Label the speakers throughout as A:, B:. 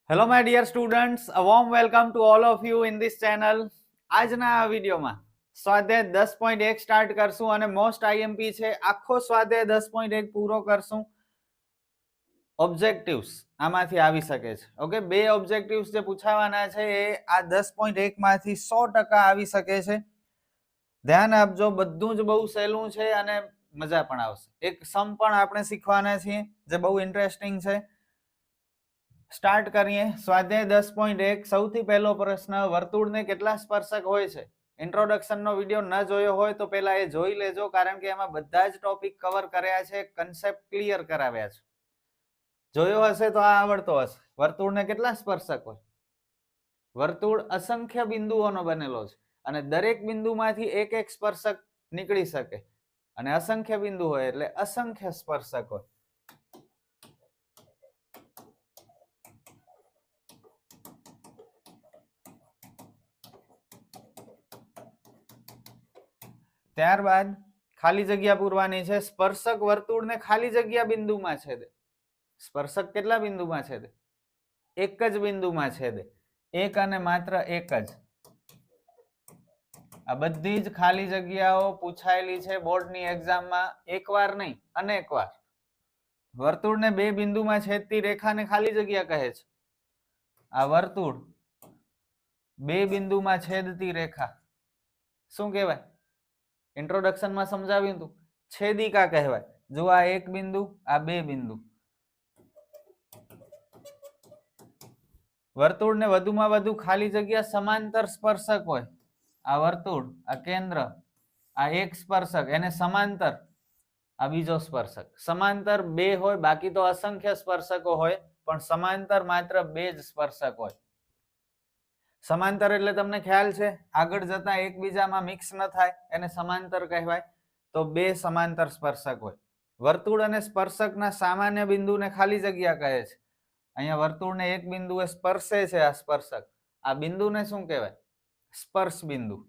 A: Hello my dear students, a warm welcome to all of you in this channel. આજના આ વિડીયોમાં સ્વાધ્યાય 10.1 start કરશું અને મોસ્ટ આઈએમપી છે. આખો સ્વાધ્યાય 10.1 પૂરો કરશું. ઓબ્જેક્ટિવ્સ આમાંથી આવી શકે છે. ઓકે, બે ઓબ્જેક્ટિવ્સ જે પૂછાવાના છે એ આ 10.1 માંથી 100% આવી શકે છે. ધ્યાન આપજો, બધું જ બહુ સહેલું છે અને મજા પણ આવશે. એક સમ પણ આપણે શીખવાના છીએ જે બહુ ઇન્ટરેસ્ટિંગ છે. સ્ટાર્ટ કરીએ. સ્વાધ્યાય 10.1. સૌથી પહેલો પ્રશ્ન, વર્તુળને કેટલા સ્પર્શક હોય છે? ઇન્ટ્રોડક્શનનો વિડીયો ન જોયો હોય તો પહેલા એ જોઈ લેજો, કારણ કે એમાં બધા જ ટોપિક કવર કર્યા છે, કન્સેપ્ટ ક્લિયર કરાવ્યા છે. જોયો હશે તો આ આવડતો હશે. વર્તુળને કેટલા સ્પર્શક હોય? વર્તુળ અસંખ્ય બિંદુઓનો બનેલો છે અને દરેક બિંદુમાંથી એક એક સ્પર્શક નીકળી શકે, અને અસંખ્ય બિંદુ હોય એટલે અસંખ્ય સ્પર્શક હોય. ત્યારબાદ ખાલી જગ્યા પૂરવાની છે. સ્પર્શક વર્તુળને ખાલી જગ્યા બિંદુમાં છેદે. સ્પર્શક કેટલા બિંદુમાં છેદે? એક જ બિંદુમાં છેદે. એક અને માત્ર એક જ. આ બધી જ ખાલી જગ્યાઓ પૂછાયેલી છે બોર્ડની એક્ઝામમાં. એકવાર નહીં, અનેકવાર. વર્તુળને બે બિંદુમાં છેદતી રેખાને ખાલી જગ્યા કહે છે. આ વર્તુળ બે બિંદુમાં છેદતી રેખા શું કહેવાય? ઇન્ટ્રોડક્શનમાં સમજાવ્યું હતું, છેદિકા કહેવાય. જો આ એક બિંદુ, આ બે બિંદુ. વર્તુળને વધુમાં વધુ ખાલી જગ્યા સમાંતર સ્પર્શક હોય. આ વર્તુળ, આ કેન્દ્ર, આ એક સ્પર્શક, એને સમાંતર, આ બીજો સ્પર્શક. સમાંતર બે હોય, બાકી તો અસંખ્ય સ્પર્શકો હોય, પણ સમાંતર માત્ર બે જ સ્પર્શક હોય. સમાંતર એટલે તમને ખ્યાલ છે, આગળ જતા એકબીજામાં મિક્સ ન થાય, એને સમાંતર કહેવાય. તો બે સમાંતર સ્પર્શક હોય. વર્તુળ અને સ્પર્શકના સામાન્ય બિંદુને ખાલી જગ્યા કહે છે. અહીંયા વર્તુળને એક બિંદુએ સ્પર્શે છે આ સ્પર્શક, આ બિંદુને શું કહેવાય? સ્પર્શ બિંદુ.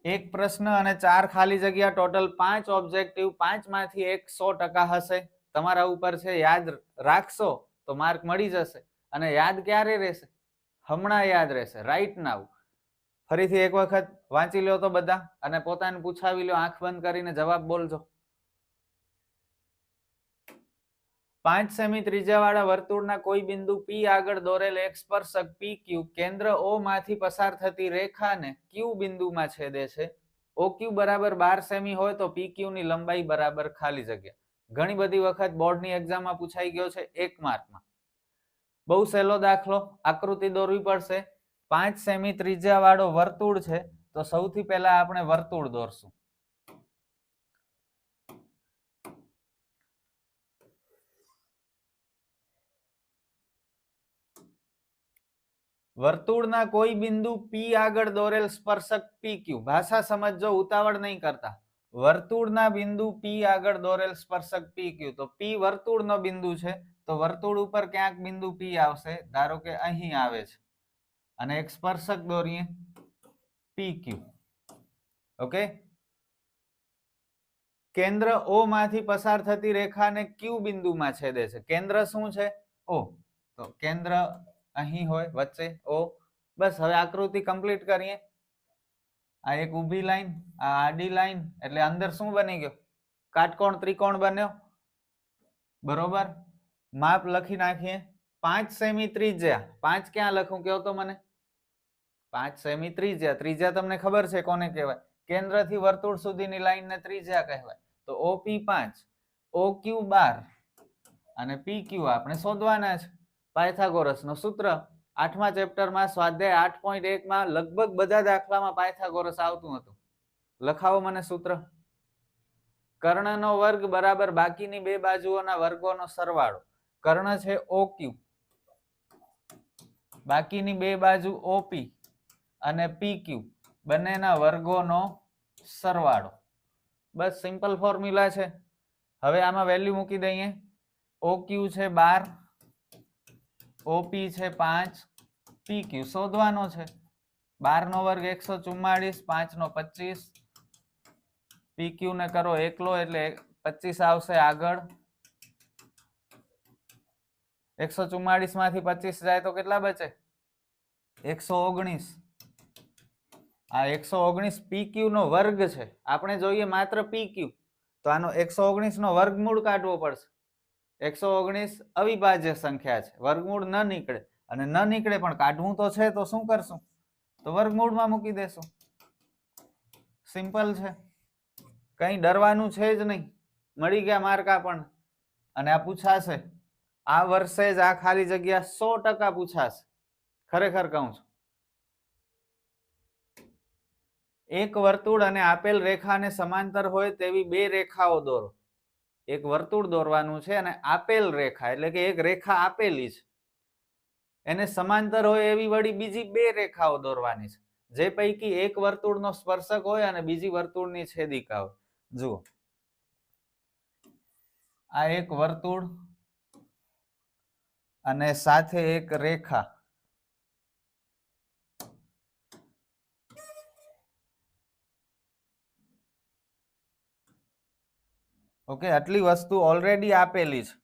A: એક પ્રશ્ન અને 4 ખાલી જગ્યા, ટોટલ 5 ઓબ્જેક્ટિવ. 5 માંથી એક 100% હશે. તમારા ઉપર છે, યાદ રાખશો તો માર્ક મળી જશે. અને યાદ ક્યારે રહેશે? હમણાં યાદ રહેશે, રાઈટ નાઉ. ફરીથી એક વખત વાંચી લો તો બધા, અને પોતાને પૂછાવી લો, આંખ બંધ કરીને જવાબ બોલજો. 5 સેમી ત્રિજ્યાવાળા વર્તુળના કોઈ બિંદુ P આગળ દોરેલ એક સ્પર્શક PQ કેન્દ્ર O માંથી પસાર થતી રેખાને Q બિંદુમાં છેદે છે. OQ બરાબર 12 સેમી હોય તો PQ ની લંબાઈ બરાબર ખાલી જગ્યા. ઘણી બધી વખત બોર્ડની એક્ઝામમાં પૂછાઈ ગયો છે 1 માર્કમાં. બહુ સહેલો દાખલો. આકૃતિ દોરવી પડશે. 5 સેમી ત્રિજ્યાવાળો વર્તુળ છે, તો સૌથી પહેલા આપણે વર્તુળ દોરશું. વર્તુળના કોઈ બિંદુ P આગળ દોરેલ સ્પર્શક PQ. ભાષા સમજો, ઉતાવળ નહીં કરતા. વર્તુળના બિંદુ P આગળ દોરેલ સ્પર્શક PQ. તો P વર્તુળનો બિંદુ છે, તો વર્તુળ ઉપર ક્યાંક બિંદુ P આવશે. ધારો કે અહીં આવે છે, અને એક સ્પર્શક દોરીએ PQ. ઓકે, કેન્દ્ર O માંથી પસાર થતી રેખાને Q બિંદુમાં છેદે છે. કેન્દ્ર શું છે? O. તો કેન્દ્ર અહીં હોય વચ્ચે O. બસ, હવે આકૃતિ કમ્પ્લીટ કરીએ. આ એક ઊભી લાઈન, આ આડી લાઈન, એટલે અંદર શું બની ગયો? કાટકોણ ત્રિકોણ બન્યો. બરોબર, માપ લખી નાખીએ. 5 સેમી ત્રિજ્યા. 5 ક્યાં લખું કયો તો મને? 5 સેમી ત્રિજ્યા. ત્રિજ્યા તમને ખબર છે કોને કહેવાય? કેન્દ્રથી વર્તુળ સુધીની લાઈનને ત્રિજ્યા કહેવાય. તો OP 5, OQ 12 અને PQ આપણે શોધવાના છે. પાયથાગોરસનો સૂત્ર. 8મા ચેપ્ટરમાં સ્વાધ્યાય 8.1 માં લગભગ બધા દાખલામાં પાયથાગોરસ આવતું હતું. લખાવો મને સૂત્ર. કર્ણનો વર્ગ બરાબર બાકીની બે બાજુઓના વર્ગોનો સરવાળો. કર્ણ છે OQ, બાકીની બે બાજુ OP અને PQ, બંનેના વર્ગોનો સરવાળો. બસ, સિમ્પલ ફોર્મ્યુલા છે. હવે આમાં વેલ્યુ મૂકી દઈએ. OQ છે 12, OP છે 5, PQ શોધવાનો છે. 12 નો વર્ગ 144, 5 નો 25, PQ ને કરો એકલો એટલે 25 આવશે આગળ, 144 માંથી 25 જાય તો કેટલા બચે? 119. આ 119 PQ નો વર્ગ છે. આપણે જોઈએ માત્ર PQ, તો આનો 119 નો વર્ગમૂળ કાઢવો પડશે. 119 અવિભાજ્ય સંખ્યા છે, વર્ગમૂળ ન નીકળે, અને ન નીકળે પણ કાઢવું તો છે, તો શું કરશું? તો વર્ગમૂળમાં મૂકી દેશું. સિમ્પલ છે, કઈ ડરવાનું છે જ નહીં. મળી ગયા માર્ક આપણને, અને આ પૂછાશે આ વર્ષે જ. આ ખાલી જગ્યા 100% પૂછાશે, ખરેખર કહું છું. એક વર્તુળ અને આપેલ રેખાને સમાંતર હોય તેવી બે રેખાઓ દોરો. એક વર્તુળ દોરવાનું છે અને આપેલ રેખા એટલે કે એક રેખા આપેલી છે, એને સમાંતર હોય એવી વળી બીજી બે રેખાઓ દોરવાની છે, જે પૈકી એક વર્તુળનો સ્પર્શક હોય અને બીજી વર્તુળની છેદિકા હોય. જુઓ, આ એક વર્તુળ અને સાથે એક રેખા. ઓકે, આટલી વસ્તુ ઓલરેડી આપેલી છે.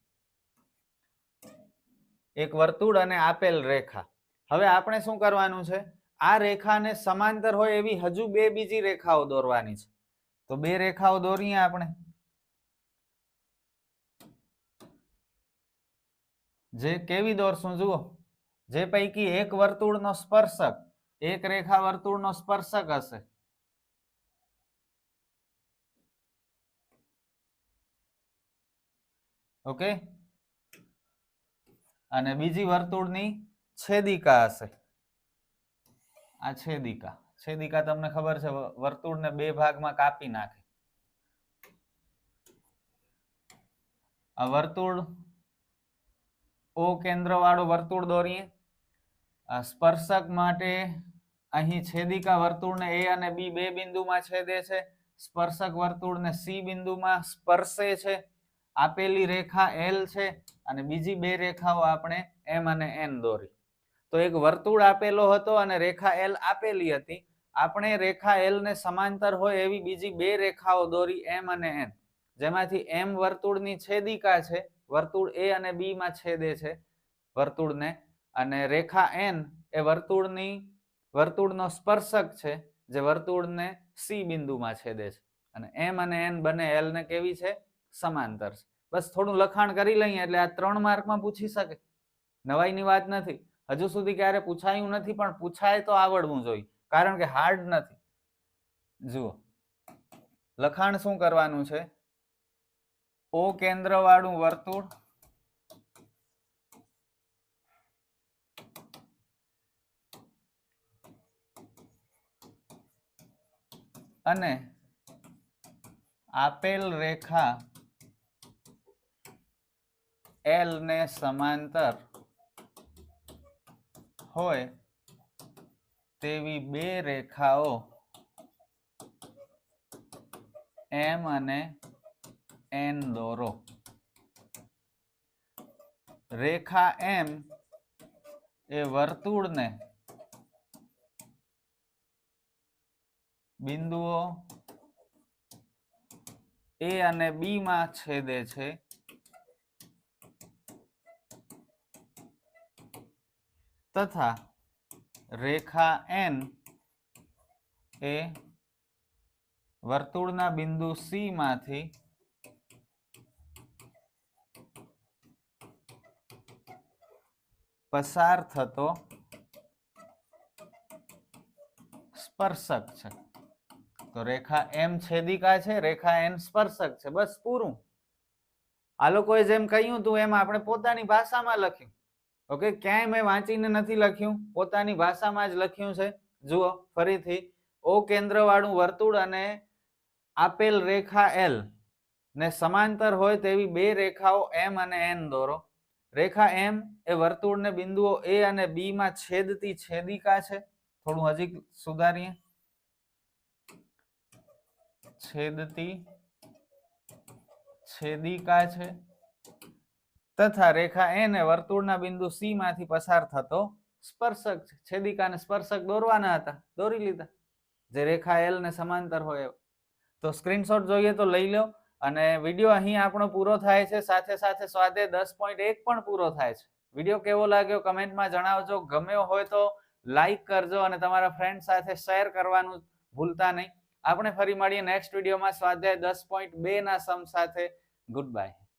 A: એક વર્તુળ અને આપેલ રેખા. હવે આપણે શું કરવાનું છે? આ રેખાને સમાંતર હોય એવી હજુ બે બીજી રેખાઓ દોરવાની છે. તો બે રેખાઓ દોરીએ આપણે, જે કેવી દોરશું? જુઓ, જે પૈકી એક વર્તુળનો સ્પર્શક, એક રેખા વર્તુળનો સ્પર્શક હશે, ઓકે, અને બીજી વર્તુળની છેદિકા હશે. આ છેદિકા. છેદિકા તમને ખબર છે, વર્તુળને બે ભાગમાં કાપી નાખે. આ વર્તુળ O કેન્દ્ર વાળું વર્તુળ દોરીએ. આ સ્પર્શક માટે અહીં છેદિકા વર્તુળને A અને B બે બિંદુમાં છેદે છે. સ્પર્શક વર્તુળને C બિંદુમાં સ્પર્શે છે. આપેલી રેખા L છે અને બીજી બે રેખાઓ આપણે M અને N દોરી. તો એક વર્તુળ આપેલો હતો અને રેખા L આપેલી હતી. આપણે રેખા L ને સમાંતર હોય એવી બીજી બે રેખાઓ દોરી, M અને N, જેમાંથી M વર્તુળની છેદિકા છે, વર્તુળ A અને B માં છેદે છે વર્તુળને, અને રેખા N એ વર્તુળનો સ્પર્શક છે, જે વર્તુળને C બિંદુમાં છેદે છે. અને M અને N બંને L ને કેવી છે? સમાંતર છે. બસ થોડું લખાણ કરી લઈએ એટલે આ 3 માર્કમાં પૂછી શકે. નવાઈની વાત નથી. હજુ સુધી ક્યારે પૂછાયું નથી, પણ પૂછાય તો આવડવું જોઈએ, કારણ કે હાર્ડ નથી. જુઓ, લખાણ શું કરવાનું છે? O કેન્દ્ર વાળું વર્તુળ અને આપેલ રેખા L ને સમાંતર હોય તેવી બે રેખાઓ M અને N દોરો. રેખા M એ વર્તુળને બિંદુઓ A અને B માં છેદે છે, તથા રેખા N એ વર્તુળના બિંદુ C માંથી પસાર થતો સ્પર્શક છે. તો રેખા M છેદિકા છે, રેખા N સ્પર્શક છે. બસ પૂરું. આ લોકોએ જેમ કહ્યું હતું એમ આપણે પોતાની ભાષામાં લખ્યું. ઓકે, ક્યાંય મેં વાંચીને નથી લખ્યું, પોતાની ભાષામાં જ લખ્યું છે. જુઓ ફરીથી, O કેન્દ્ર વાળું વર્તુળ અને આપેલ રેખા L ને સમાંતર હોય તેવી બે રેખાઓ M અને N દોરો. રેખા M એ વર્તુળને બિંદુઓ A અને B માં છેદતી છેદિકા છે. થોડું હજી સુધારીએ. છેદતી છેદિકા છે, તથા રેખા N એ વર્તુળના બિંદુ C માંથી પસાર થતો સ્પર્શક છે. છેદિકાને સ્પર્શક દોરવાના હતા, દોરી લીધા, જે રેખા L ને સમાંતર હોય. તો સ્ક્રીનશોટ જોઈએ તો લઈ લો. અને વિડીયો અહીં આપણો પૂરો થાય છે. સાથે સાથે સ્વાધ્યાય 10.1 પણ પૂરો થાય છે. વિડીયો કેવો લાગ્યો કમેન્ટમાં જણાવજો. ગમ્યો હોય તો લાઈક કરજો અને તમારા ફ્રેન્ડ સાથે શેર કરવાનું ભૂલતા નહીં. આપણે ફરી મળીએ નેક્સ્ટ વિડીયોમાં સ્વાધ્યાય 10.2 ના સમ સાથે. Good bye.